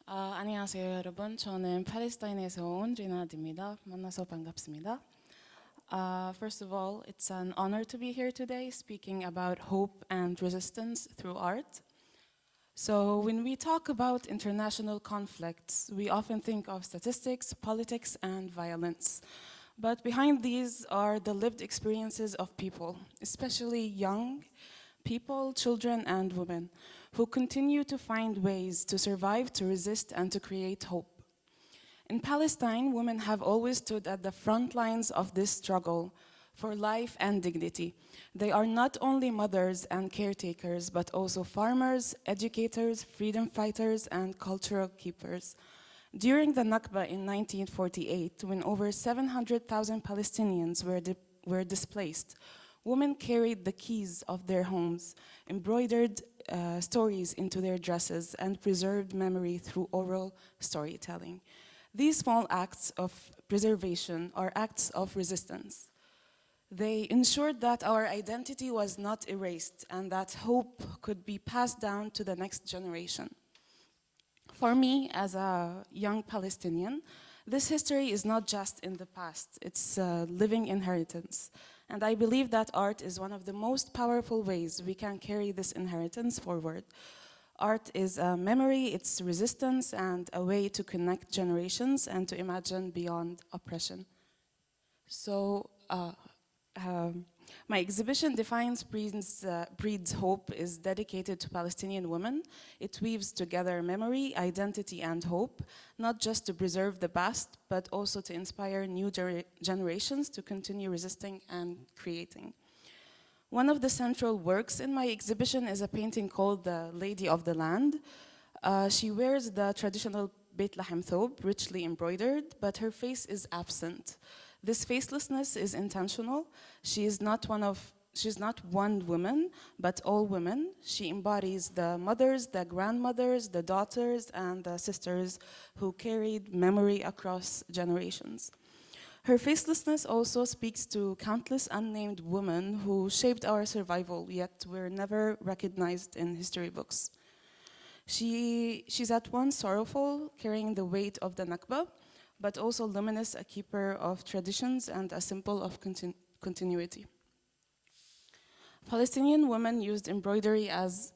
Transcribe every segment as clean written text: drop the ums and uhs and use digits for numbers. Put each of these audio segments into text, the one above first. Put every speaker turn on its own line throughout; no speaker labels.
안녕하세요, 여러분. 저는 팔레스타인에서 온 리나입니다. 만나서 반갑습니다. First of all, it's an honor to be here today speaking about hope and resistance through art. So when we talk about international conflicts, we often think of statistics, politics, and violence. But behind these are the lived experiences of people, especially young people, children, and women, who continue to find ways to survive, to resist, and to create hope. In Palestine, women have always stood at the front lines of this struggle for life and dignity. They are not only mothers and caretakers, but also farmers, educators, freedom fighters, and cultural keepers. During the Nakba in 1948, when over 700,000 Palestinians were displaced, women carried the keys of their homes, embroidered stories into their dresses, and preserved memory through oral storytelling. These small acts of preservation are acts of resistance. They ensured that our identity was not erased and that hope could be passed down to the next generation. For me, as a young Palestinian, this history is not just in the past, it's a living inheritance. And I believe that art is one of the most powerful ways we can carry this inheritance forward. Art is a memory, it's resistance, and a way to connect generations and to imagine beyond oppression. So, my exhibition Defines Breeds Hope is dedicated to Palestinian women. It weaves together memory, identity, and hope, not just to preserve the past, but also to inspire new generations to continue resisting and creating. One of the central works in my exhibition is a painting called The Lady of the Land. She wears the traditional Beit Lahem thobe, richly embroidered, but her face is absent. This facelessness is intentional. She's not one woman, but all women. She embodies the mothers, the grandmothers, the daughters, and the sisters who carried memory across generations. Her facelessness also speaks to countless unnamed women who shaped our survival, yet were never recognized in history books. She's at once sorrowful, carrying the weight of the Nakba, but also luminous, a keeper of traditions and a symbol of continuity. Palestinian women used embroidery as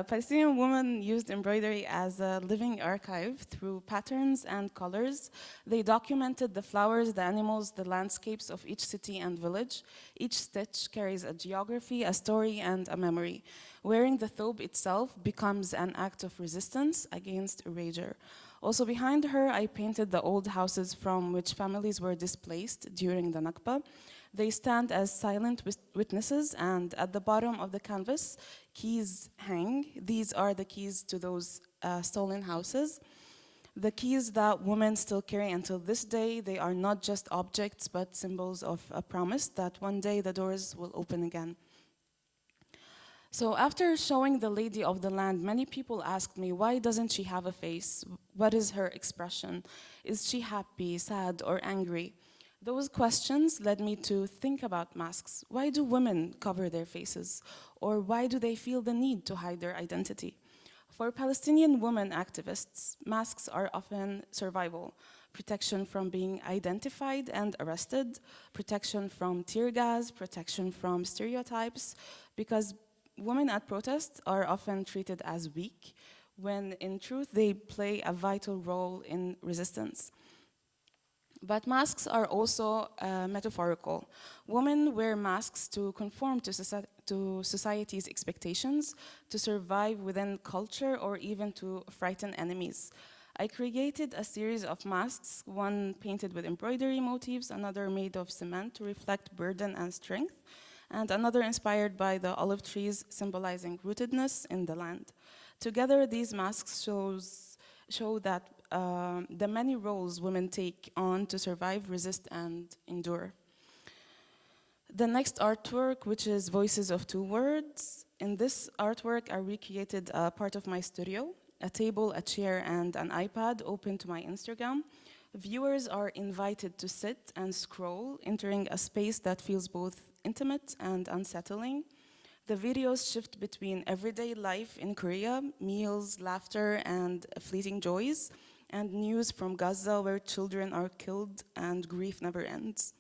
Palestinian women used embroidery as a living archive through patterns and colors. They documented the flowers, the animals, the landscapes of each city and village. Each stitch carries a geography, a story, and a memory. Wearing the thobe itself becomes an act of resistance against erasure. Also behind her, I painted the old houses from which families were displaced during the Nakba. They stand as silent witnesses, and at the bottom of the canvas, keys hang. These are the keys to those stolen houses. The keys that women still carry until this day. They are not just objects, but symbols of a promise that one day the doors will open again. So after showing The Lady of the Land, many people asked me, why doesn't she have a face? What is her expression? Is she happy, sad, or angry? Those questions led me to think about masks. Why do women cover their faces? Or why do they feel the need to hide their identity? For Palestinian women activists, masks are often survival, protection from being identified and arrested, protection from tear gas, protection from stereotypes, because women at protests are often treated as weak, when in truth they play a vital role in resistance. But masks are also metaphorical. Women wear masks to conform to society's expectations, to survive within culture, or even to frighten enemies. I created a series of masks, one painted with embroidery motifs, another made of cement to reflect burden and strength, and another inspired by the olive trees symbolizing rootedness in the land. Together, these masks show that the many roles women take on to survive, resist, and endure. The next artwork, which is Voices of Two Words. In this artwork, I recreated a part of my studio, a table, a chair, and an iPad open to my Instagram. Viewers are invited to sit and scroll, entering a space that feels both intimate and unsettling. The videos shift between everyday life in Korea, meals, laughter, and fleeting joys, and news from Gaza where children are killed and grief never ends.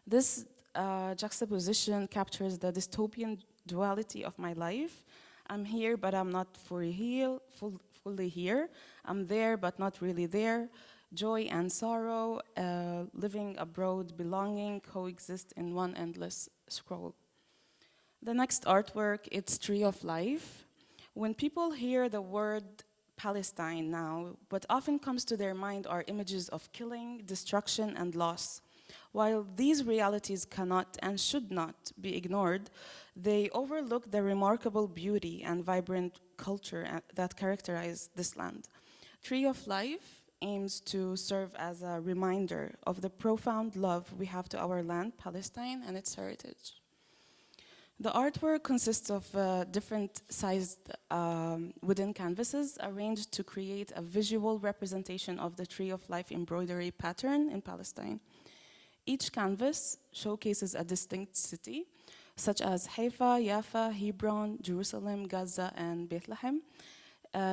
This juxtaposition captures the dystopian duality of my life. I'm here, but I'm not fully here. I'm there, but not really there. Joy and sorrow, living abroad, belonging, coexist in one endless scroll. The next artwork, it's Tree of Life. When people hear the word Palestine now, what often comes to their mind are images of killing, destruction, and loss. While these realities cannot and should not be ignored, they overlook the remarkable beauty and vibrant culture that characterize this land. Tree of Life aims to serve as a reminder of the profound love we have to our land, Palestine, and its heritage. The artwork consists of different sized wooden canvases arranged to create a visual representation of the Tree of Life embroidery pattern in Palestine. Each canvas showcases a distinct city, such as Haifa, Jaffa, Hebron, Jerusalem, Gaza, and Bethlehem,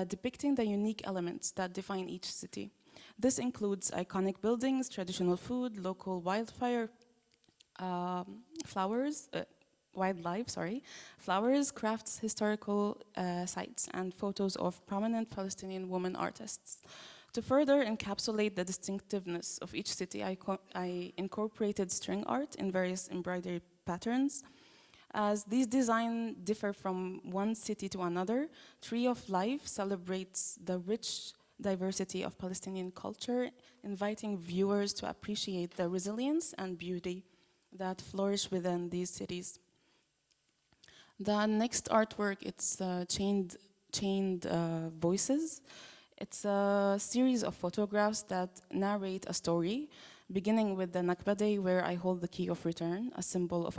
depicting the unique elements that define each city. This includes iconic buildings, traditional food, local wildlife, crafts, historical sites, and photos of prominent Palestinian women artists. To further encapsulate the distinctiveness of each city, I incorporated string art in various embroidery patterns. As these designs differ from one city to another, Tree of Life celebrates the rich diversity of Palestinian culture, inviting viewers to appreciate the resilience and beauty that flourish within these cities. The next artwork, it's chained voices. It's a series of photographs that narrate a story, beginning with the Nakba Day, where I hold the key of return, a symbol of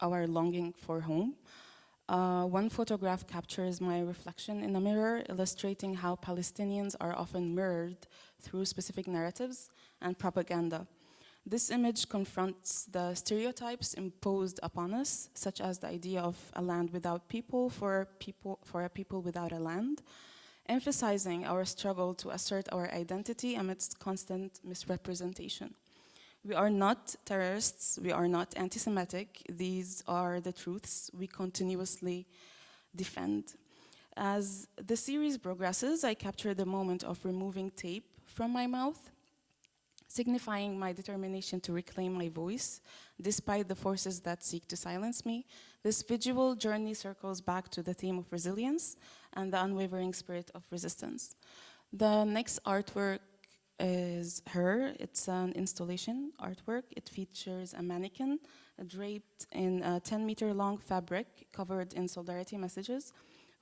our longing for home. One photograph captures my reflection in a mirror, illustrating how Palestinians are often mirrored through specific narratives and propaganda. This image confronts the stereotypes imposed upon us, such as the idea of a land without people for a people without a land, emphasizing our struggle to assert our identity amidst constant misrepresentation. We are not terrorists, we are not anti-Semitic. These are the truths we continuously defend. As the series progresses, I capture the moment of removing tape from my mouth, signifying my determination to reclaim my voice, despite the forces that seek to silence me. This visual journey circles back to the theme of resilience and the unwavering spirit of resistance. The next artwork is Her. It's an installation artwork. It features a mannequin draped in a 10-meter-long fabric covered in solidarity messages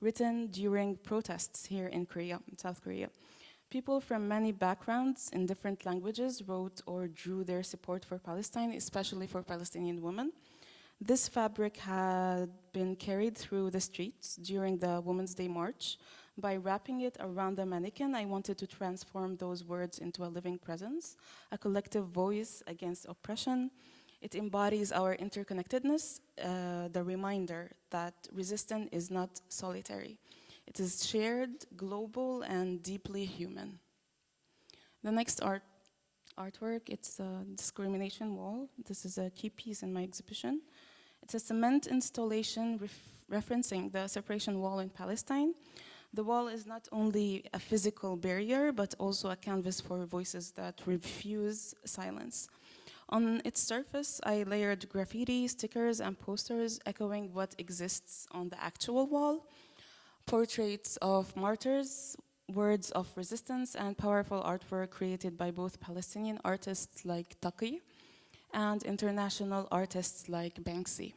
written during protests here in Korea, in South Korea. People from many backgrounds in different languages wrote or drew their support for Palestine, especially for Palestinian women. This fabric had been carried through the streets during the Women's Day March. By wrapping it around the mannequin, I wanted to transform those words into a living presence, a collective voice against oppression. It embodies our interconnectedness, the reminder that resistance is not solitary. It is shared, global, and deeply human. The next artwork, it's a discrimination wall. This is a key piece in my exhibition. It's a cement installation referencing the separation wall in Palestine. The wall is not only a physical barrier, but also a canvas for voices that refuse silence. On its surface, I layered graffiti, stickers, and posters echoing what exists on the actual wall. Portraits of martyrs, words of resistance, and powerful artwork created by both Palestinian artists like Taqi and international artists like Banksy.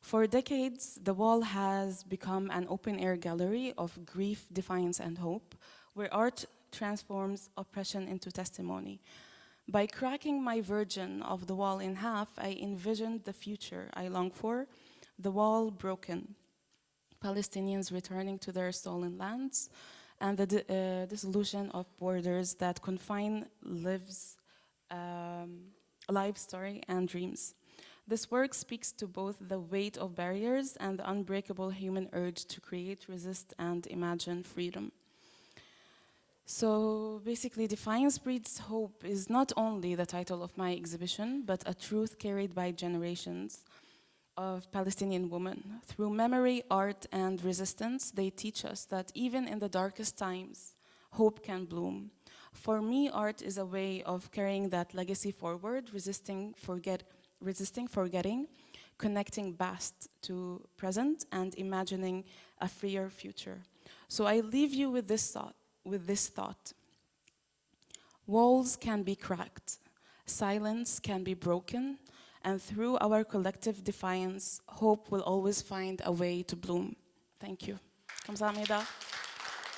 For decades, the wall has become an open-air gallery of grief, defiance, and hope, where art transforms oppression into testimony. By cracking my version of the wall in half, I envisioned the future I long for, the wall broken, Palestinians returning to their stolen lands, and the dissolution of borders that confine lives, and dreams. This work speaks to both the weight of barriers and the unbreakable human urge to create, resist, and imagine freedom. So basically, Defiance Breeds Hope is not only the title of my exhibition, but a truth carried by generations of Palestinian women. Through memory, art, and resistance, they teach us that even in the darkest times, hope can bloom. For me, art is a way of carrying that legacy forward, resisting forgetting, connecting past to present, and imagining a freer future. So I leave you with this thought. Walls can be cracked, silence can be broken, and through our collective defiance, hope will always find a way to bloom. Thank you. 감사합니다.